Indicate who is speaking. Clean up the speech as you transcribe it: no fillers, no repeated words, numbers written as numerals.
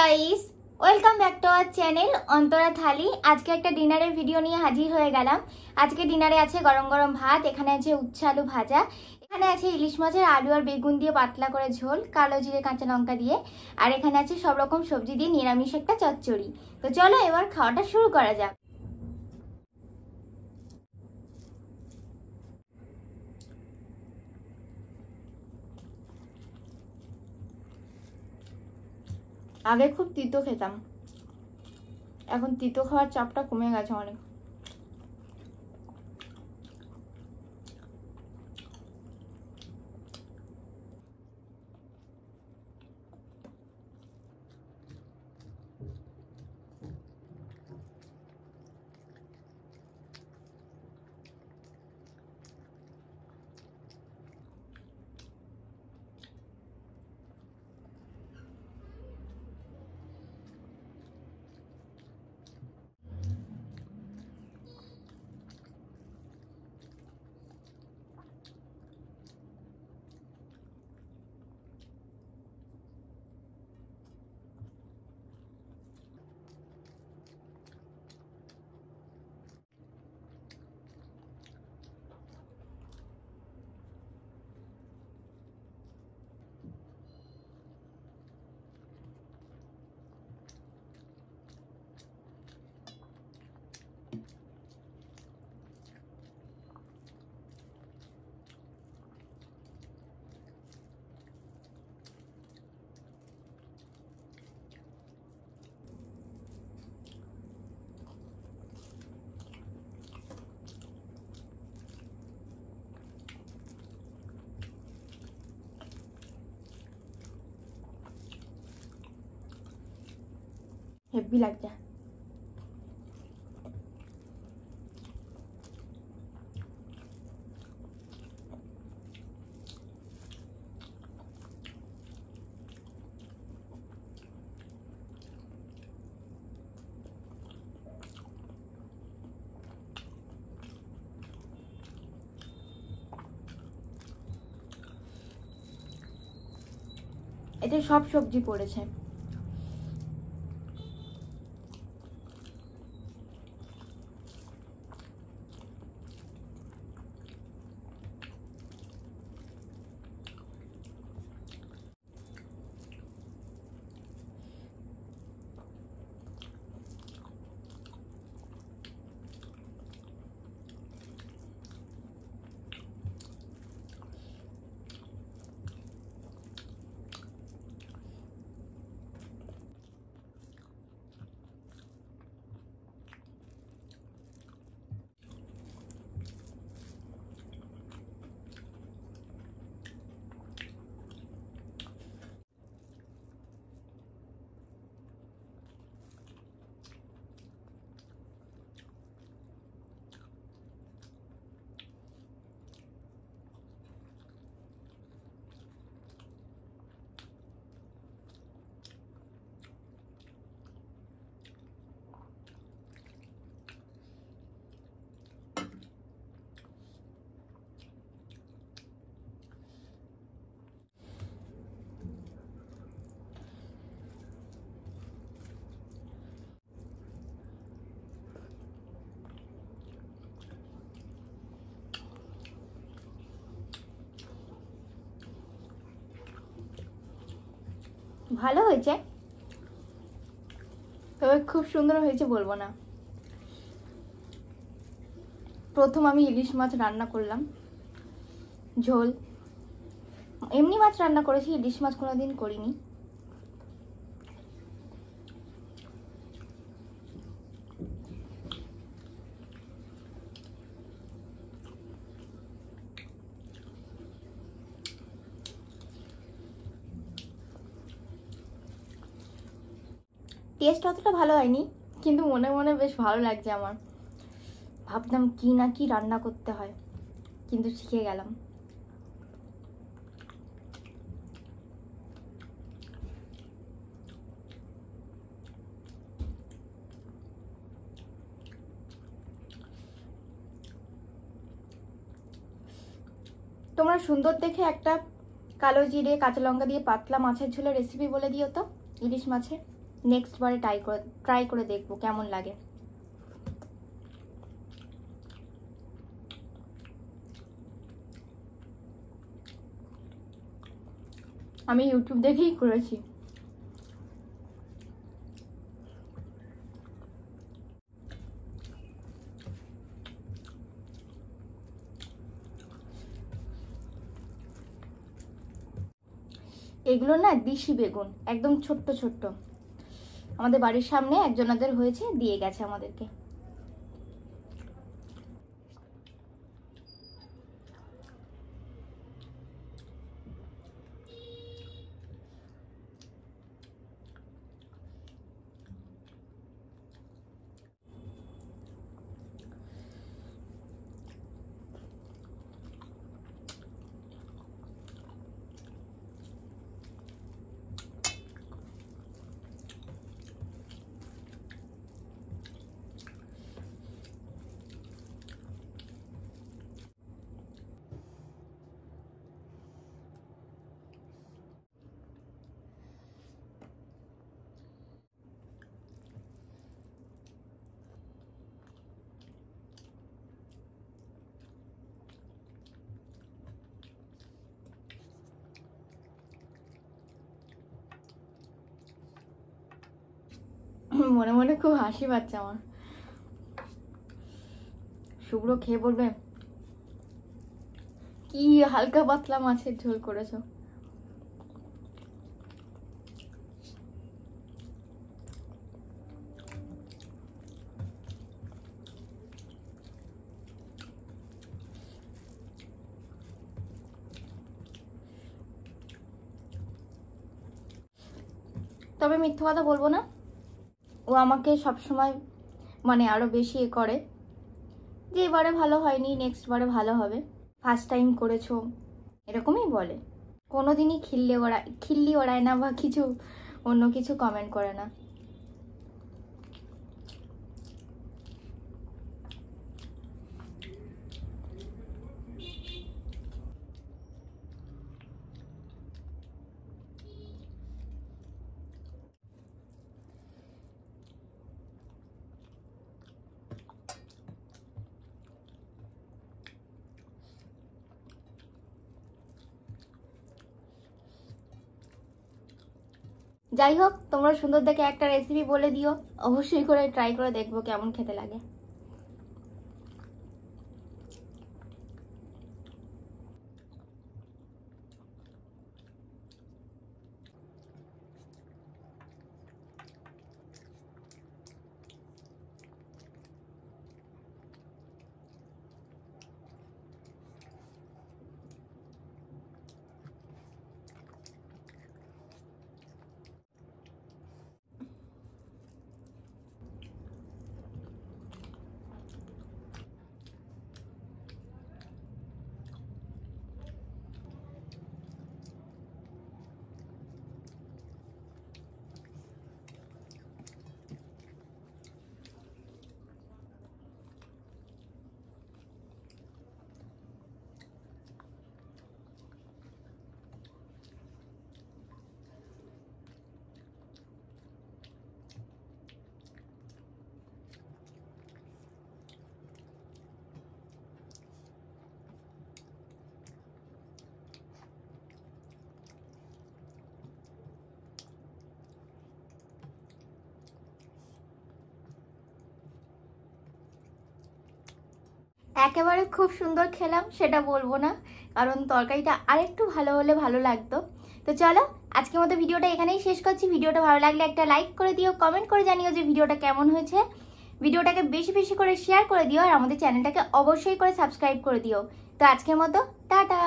Speaker 1: Guys, welcome back to our channel Antara থালি। আজকে একটা ডিনারের ভিডিও নিয়ে হাজির হয়ে গেলাম। আজকে ডিনারে আছে গরম গরম ভাত, এখানে আছে উচ্ছে আলু ভাজা, এখানে আছে ইলিশ মাছের আলু আর বেগুন দিয়ে পাতলা করে ঝোল, কালো জিরে কাঁচা লঙ্কা দিয়ে, আর এখানে আছে সব রকম সবজি দিয়ে নিরামিষ একটা চচ্চড়ি। তো চলো এবার খাওয়াটা শুরু করা যাক। আগে খুব তিতো খেতাম, এখন তিতো খাওয়ার চাপটা কমে গেছে অনেক। হেভি লাগছে। এতে সব সবজি পড়েছে। ভালো হয়েছে, তবে খুব সুন্দর হয়েছে বলবো না। প্রথম আমি ইলিশ মাছ রান্না করলাম ঝোল। এমনি মাছ রান্না করেছি, ইলিশ মাছ কোনোদিন করিনি। টেস্ট অতটা ভালো হয়নি, কিন্তু মনে মনে বেশ ভালো লাগছে আমার। ভাবতাম কি না কি রান্না করতে হয়, কিন্তু শিখে গেলাম। তোমরা সুন্দর দেখে একটা কালো জিরে কাঁচা লঙ্কা দিয়ে পাতলা মাছের ঝোলের রেসিপি বলে দিও তো, ইলিশ মাছের। নেক্সট বারে ট্রাই করে দেখবো কেমন লাগে। আমি ইউটিউব দেখেই করেছি। এগুলো না দেশি বেগুন, একদম ছোট্ট ছোট্ট। আমাদের বাড়ির সামনে একজনাদের হয়েছে, দিয়ে গেছে আমাদেরকে। মনে মনে খুব হাসি পাচ্ছে আমার। শুভ্র খেয়ে বলবে কি হালকা পাতলা মাছের ঝোল করেছো। তবে মিথ্যা কথা বলবো না, ও আমাকে সবসময় মানে আরো বেশি করে যে এবারে ভালো হয়নি নেক্সট বারে ভালো হবে, ফার্স্ট টাইম করেছো, এরকমই বলে। কোনোদিনই খিল্লি ওড়ায় না বা কিছু অন্য কিছু কমেন্ট করে না। যাই হোক, তোমরা সুন্দর দেখে একটা রেসিপি বলে দিও, অবশ্যই করে ট্রাই করে দেখবো কেমন খেতে লাগে। একেবারে খুব সুন্দর খেলাম সেটা বলবো না, কারণ তরকারিটা আরেকটু ভালো হলে ভালো লাগতো। তো চলো আজকের মতো ভিডিওটা এখানেই শেষ করছি। ভিডিওটা ভালো লাগলে একটা লাইক করে দিও, কমেন্ট করে জানিও যে ভিডিওটা কেমন হয়েছে। ভিডিওটাকে বেশি বেশি করে শেয়ার করে দিও, আর আমাদের চ্যানেলটাকে অবশ্যই করে সাবস্ক্রাইব করে দিও। তো আজকের মতো টাটা।